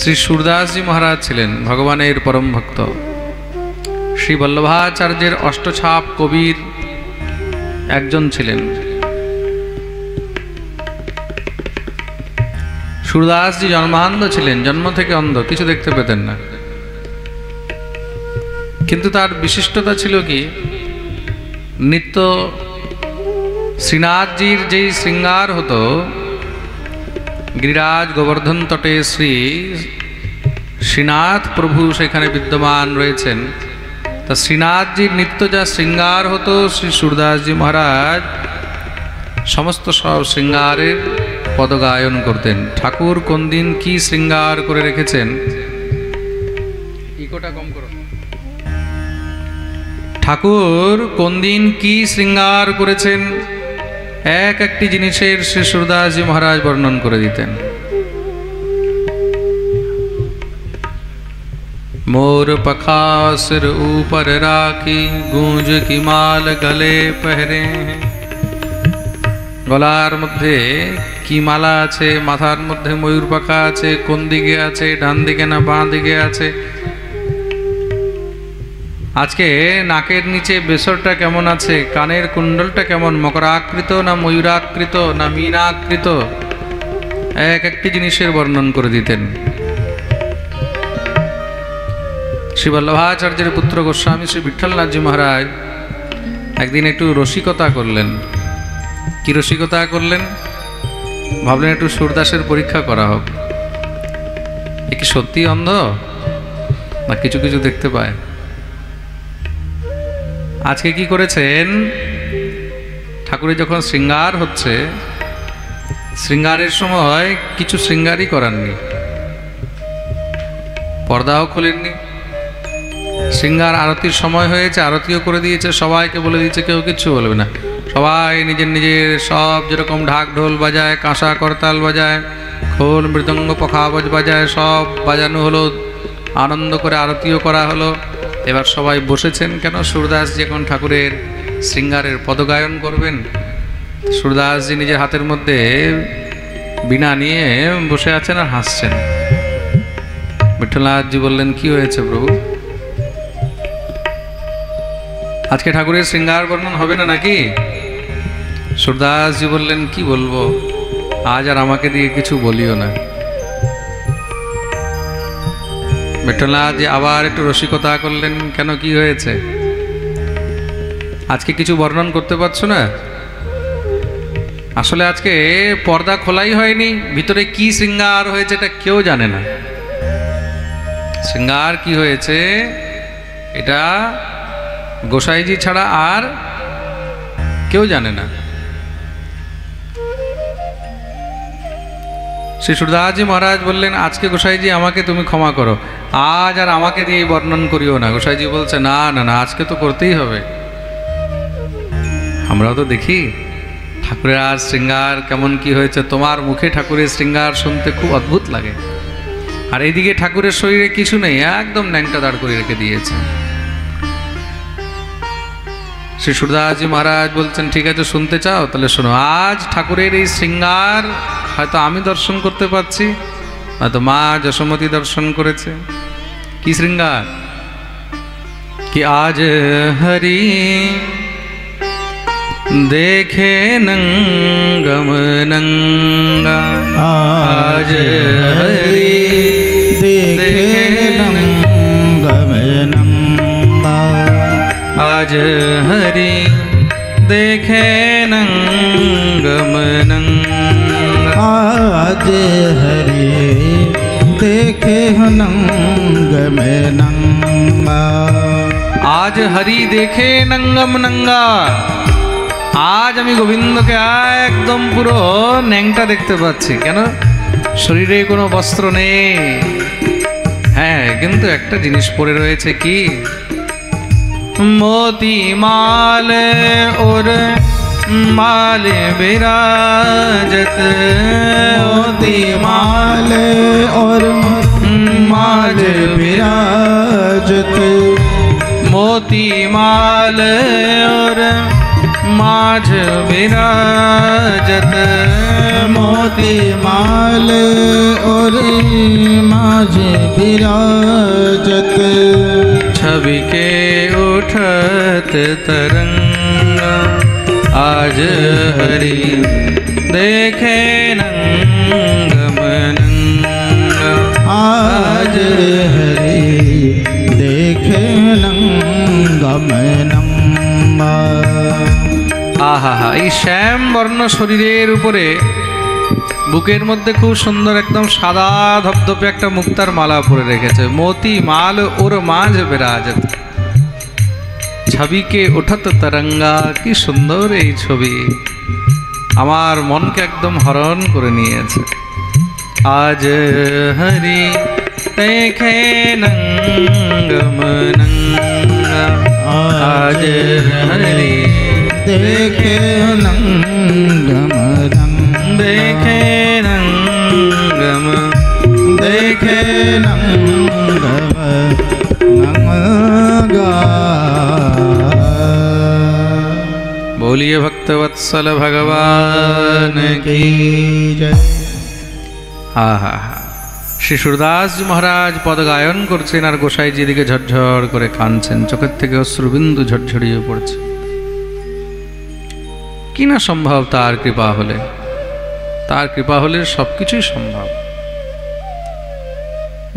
শ্রী सूरदास जी महाराज छिलेन भगवानेर परम भक्त। श्री वल्लभाचार्येर अष्टछाप कविर एकजन छिलेन। सूरदास जी जन्मान्ध छिलेन, जन्म थेके अंध, किछु देखते पेतेन ना। किन्तु तार विशिष्टता छिलो कि नित्य श्रीनाथ जीर जेई श्रृंगार हतो, गिरिराज गोवर्धन तटे श्री श्रीनाथ प्रभु सेखाने विद्यमान रयेछेन। ता श्रीनाथ जी नित्य जा श्रृंगार हतो श्री सूरदास जी महाराज समस्त सब श्रृंगारेर पदगायन करतेन। ठाकुर कोन दिन की श्रृंगार करे रेखेछेन, इकोटा कम करो। ठाकुर कोन दिन की श्रृंगार करेछेन एक एकटी जिनिसेर श्री सूरदास जी महाराज वर्णन करे दितेन। मोर पखा सिर ऊपर राखी, गूंज की माल गले पहरे। गलार मध्य की माला आछे, माथार मध्य मयूर पाखा आछे, कोन दिके आछे, डान दिके ना बां दिके आछे। आजके नाकेर नीचे बेसरटा केमन आछे, कानेर कुंडलटा केमन, मकराकृत ना मयूराकृत ना मीनाकृत, एक एकटी जिनिसेर वर्णन करे दितेन। श्री वल्लभाचार्येर पुत्र गोस्वामी श्री विठ्ठलनाथ जी महाराज एकदिन एकटू रसिकता करलेन। कि रसिकता करलेन, भाबलेन एकटू सूरदासेर परीक्षा करा होक। ए कि सत्यि अंध ना किछु किछु देखते पाय। आज के की करेছেন, ठाकुरेर যখন श्रृंगार হচ্ছে, श्रृंगारेर समय কিছু श्रृंगारই করাননি, পর্দাও খোলেননি। श्रृंगार आरতির সময় হয়েছে, আরতিও করে দিয়েছে, সবাইকে বলে দিয়েছে কেউ কিছু বলবে না। সবাই নিজের নিজের সব যেরকম ঢাক ঢোল বাজায়, কাঁসা করতাল বাজায়, খোল মৃদঙ্গ পখাবজ বাজায়, সব বাজানো হলো, আনন্দ করে আরতিও করা হলো। এবার সবাই বসেছেন কেন, सूरदास जी এখন ঠাকুরের শ্রৃঙ্গারের পদগায়ন করবেন। सूरदास जी নিজের হাতের মধ্যে বীণা নিয়ে বসে আছেন আর হাসছেন। বিঠ্ঠলনাথ জি বললেন, কি হয়েছে প্রভু, আজকে ঠাকুরের শ্রৃঙ্গার বর্ণন হবে না নাকি? सूरदास जी বললেন, কি বলবো, আজ আর আমাকে দিয়ে কিছু বলিও না। বিঠ্ঠলনাথ जी আবার একটু রসিকতা করলেন, কেন, কি হয়েছে, আজকে কিছু বর্ণন করতে পারছো না? আসলে আজকে পর্দা খোলাই হয়নি, ভিতরে কি শ্রৃঙ্গার হয়েছে এটা কেউ জানে না। শ্রৃঙ্গার কি হয়েছে এটা গোসাইজি ছাড়া আর কেউ জানে না। श्री सूरदास जी महाराज बोलें, आज के गोसाई जी आमाके तुम क्षमा करो, आज और आमाके दिए वर्णन करियो ना। गोसाई जी बोलছে, ना ना ना, आज के तो करते ही हबे। আমরাও তো দেখি ঠাকুরের आज श्रृंगार केमन की হয়েছে, তোমার মুখে ঠাকুরের श्रृंगार শুনতে খুব অদ্ভুত লাগে। আর এইদিকে ঠাকুরের শরীরে কিছু নেই, একদম ন্যাংটা দাঁড় করে রেখে দিয়েছে। श्री सूरदास जी महाराज बोलছেন, ঠিক আছে শুনতে চাও তাহলে শোনো। আজ ঠাকুরের এই श्रृंगार হয়তো আমি দর্শন করতে পাচ্ছি, হয়তো মা যশোমতী দর্শন করেছে। কি श्रृंगार, कि आज हरि देखे नंगम नंगा, आज हरि देखे नंगम नंगा, आज हरि देखे नंगम नंगा, आज हरि देखे नंगम नंगा, आज हरि देखे नंगम नंगा। आज আমি গোবিন্দকে একদম পুরো ন্যাংটা দেখতে পাচ্ছি। কেন, শরীরে কোনো বস্ত্র নেই, হ্যাঁ কিন্তু একটা জিনিস পরে রয়েছে, কি, मोती माल और माल विराजत, मोती माल और माल विराजत, मोती माल और माझ विराजत, मोती मोती माल और माझे विराजत छवि के उठत तरंग आज हरि देखे नंगम नंगा आज हरि देखे नंगम नंगा। আহা এই শ্যাম বর্ণ শরীরের উপরে বুকের মধ্যে খুব সুন্দর একদম সাদা ধপধপে একটা মুক্তার মালা পরে রেখেছে। মোতি মাল ওর মাঝ বিরাজত ছবিকে উঠত তরঙ্গা। কি সুন্দর এই ছবি, আমার মনকে একদম হরণ করে নিয়েছে। আজ হরি দেখে নঙ্গম নঙ্গা আজ হরি देखे नंगम रंग देखे नंगम देखे नंगम नंगा। बोलिए भक्तवत्सल भगवान की जय। হা হা হা। শ্রী সুরদাসজি মহারাজ পদ গায়ন করছেন আর গোসাইজি এদিকে ঝরঝর করে কাঁদছেন, চোখের থেকে অশ্রুবিন্দু ঝরঝরিয়ে পড়ছে। কি না সম্ভব তার কৃপা হলে, তার কৃপা হলে সব কিছুই সম্ভব।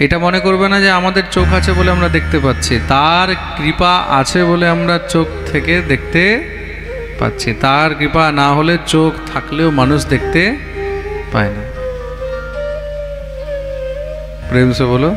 এটা মনে করবে না যে আমাদের চোখ আছে বলে আমরা দেখতে পাচ্ছি, তার কৃপা আছে বলে আমরা চোখ থেকে দেখতে পাচ্ছি। তার কৃপা না হলে চোখ থাকলেও মানুষ দেখতে পায় না। প্রেম সে বলো।